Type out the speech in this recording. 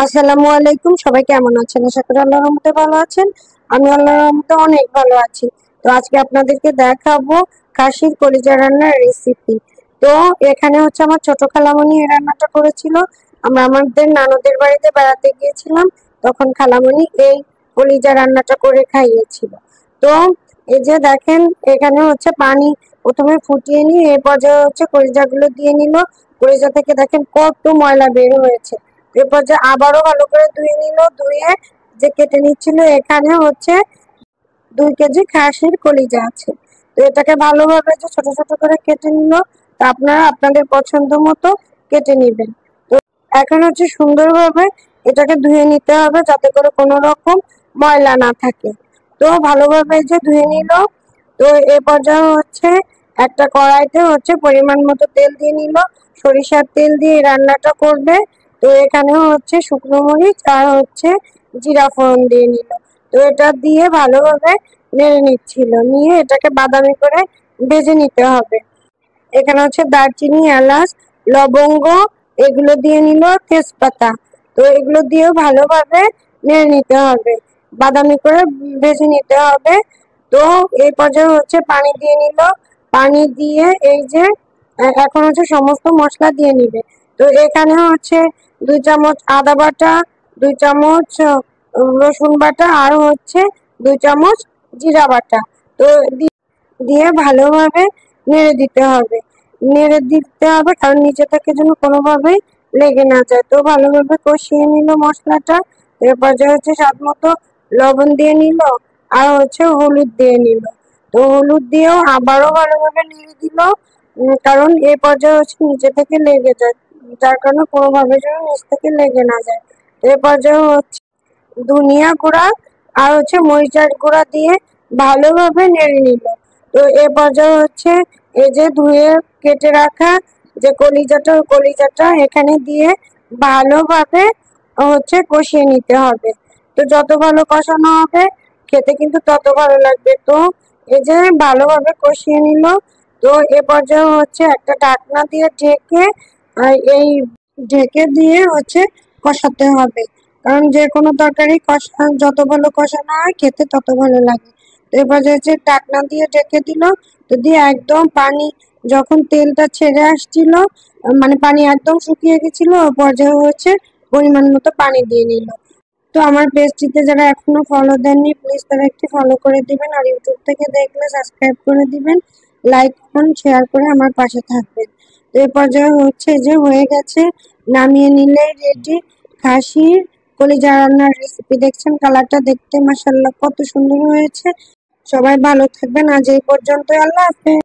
আসসালামু আলাইকুম। সবাই কেমন আছেন? আশা করি আল্লাহর রহমতে ভালো আছেন। আমি আল্লাহর রহমতে অনেক ভালো আছি। তো আজকে আপনাদেরকে দেখাবো খাসির কলিজা রান্নার রেসিপি। তো এখানে হচ্ছে আমার ছোট খালামণি এই রান্নাটা করেছিল। আমরা আমাদের নানুদের বাড়িতে বেড়াতে গিয়েছিলাম, তখন খালামণি এই কলিজা রান্নাটা করে খাইয়েছিল। তো এই যে দেখেন, এখানে হচ্ছে পানি প্রথমে ফুটিয়ে নিয়ে এই পর্যায়ে হচ্ছে কলিজাগুলো দিয়ে নিল। কলিজা থেকে দেখেন কত ময়লা বের হয়েছে। এরপর যে আবারও ভালো করে ধুয়ে নিল, ধুয়ে যে কেটে নিচ্ছিল। এখানে হচ্ছে 2 কেজি খাসির কলিজা আছে। তো এটাকে ভালোভাবে যে ছোট ছোট করে কেটে নিল। তো আপনারা আপনাদের পছন্দ মতো কেটে নিবেন। তো এখন হচ্ছে সুন্দরভাবে এটাকে ধুয়ে নিতে হবে, যাতে করে কোনো রকম ময়লা না থাকে। তো ভালোভাবে যে ধুয়ে নিল। তো এ পর্যায়ে হচ্ছে একটা কড়াইতে হচ্ছে পরিমাণ মতো তেল দিয়ে নিল। সরিষার তেল দিয়ে এই রান্নাটা করবে। তো এখানে হচ্ছে শুকনো মরিচ আর হচ্ছে জিরা ফোড়ন দিয়ে নিল। তো এটা দিয়ে ভালোভাবে নেড়ে নিচ্ছিল, নিয়ে এটাকে বাদামি করে ভেজে নিতে হবে। এখানে হচ্ছে দারচিনি, এলাচ, লবঙ্গ এগুলো দিয়ে নিল, তেজপাতা। তো এগুলো দিয়েও ভালোভাবে নেড়ে নিতে হবে, বাদামি করে ভেজে নিতে হবে। তো এই পর্যায়ে হচ্ছে পানি দিয়ে নিল। পানি দিয়ে এই যে এখন হচ্ছে সমস্ত মশলা দিয়ে নিবে। তো এখানে হচ্ছে 2 চামচ আদা বাটা, 2 চামচ রসুন বাটা আর হচ্ছে 2 চামচ জিরা বাটা। তো দিয়ে ভালোভাবে নেড়ে দিতে হবে। নেড়ে দিতে হবে কারণ নিচে থেকে যেন কোনোভাবেই লেগে না যায়। তো ভালোভাবে কষিয়ে নিল মশলাটা। এর পর্যায়ে হচ্ছে স্বাদ মতো লবণ দিয়ে নিল আর হচ্ছে হলুদ দিয়ে নিল। তো হলুদ দিয়েও আবারও ভালোভাবে নেড়ে দিল, কারণ এই পর্যায়ে হচ্ছে নিচে থেকে লেগে যায়, যার কারণে কোনোভাবে যেন নিচ থেকে লেগে না যায়। তো এই পর্যায়ে হচ্ছে ধনিয়া গুঁড়া আর হচ্ছে মরিচের গুঁড়া দিয়ে ভালোভাবে নেড়ে নিল। তো এ পর্যায়ে হচ্ছে এই যে ধুয়ে কেটে রাখা যে কলিজাটা এখানে দিয়ে ভালোভাবে হচ্ছে কষিয়ে নিতে হবে। তো যত ভালো কষানো হবে খেতে কিন্তু তত ভালো লাগবে। তো এই যে ভালোভাবে কষিয়ে নিল। তো এ পর্যায়ে হচ্ছে একটা ঢাকনা দিয়ে ঢেকে এই ঢেকে দিয়ে হচ্ছে কষাতে হবে, কারণ যে কোনো তরকারি কষা যত ভালো কষানো হয় খেতে তত ভালো লাগে। তো এবার হচ্ছে ঢাকনা দিয়ে ঢেকে দিল। তো দিয়ে একদম পানি যখন তেলটা ছেড়ে আসছিল, মানে পানি একদম শুকিয়ে গেছিল, ওই পর্যায়ে হচ্ছে পরিমাণ মতো পানি দিয়ে নিল। তো আমার পেজটিতে যারা এখনো ফলো দেননি, প্লিজ তারা একটি ফলো করে দিবেন, আর ইউটিউব থেকে দেখলে সাবস্ক্রাইব করে দিবেন, লাইক করুন, শেয়ার করে আমার পাশে থাকবেন। তো এই পর্যায়ে হচ্ছে যে হয়ে গেছে, নামিয়ে নিলে রেডি খাসির কলিজা রান্নার রেসিপি। দেখছেন কালারটা দেখতে মাশাআল্লাহ কত সুন্দর হয়েছে। সবাই ভালো থাকবেন, আজ এই পর্যন্ত, আল্লাহ হাফেজ।